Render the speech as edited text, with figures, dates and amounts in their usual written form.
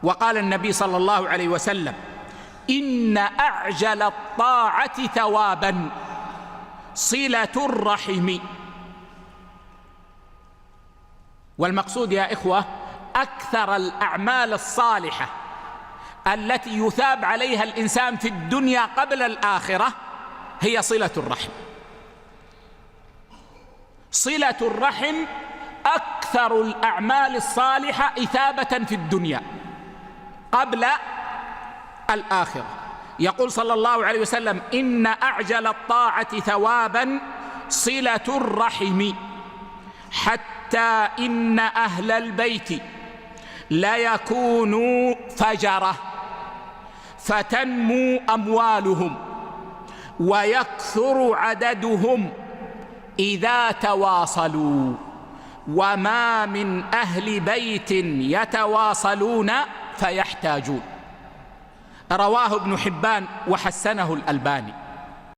وقال النبي صلى الله عليه وسلم: إن أعجل الطاعة ثوابا صلة الرحم. والمقصود يا إخوة أكثر الأعمال الصالحة التي يثاب عليها الإنسان في الدنيا قبل الآخرة هي صلة الرحم. صلة الرحم أكثر الأعمال الصالحة إثابة في الدنيا قبل الآخرة. يقول صلى الله عليه وسلم: إن أعجل الطاعة ثوابا صلة الرحم، حتى إن أهل البيت ليكونوا فجرة فتنمو أموالهم ويكثر عددهم إذا تواصلوا، وما من أهل بيت يتواصلون فيحتاجون. رواه ابن حبان وحسنه الألباني.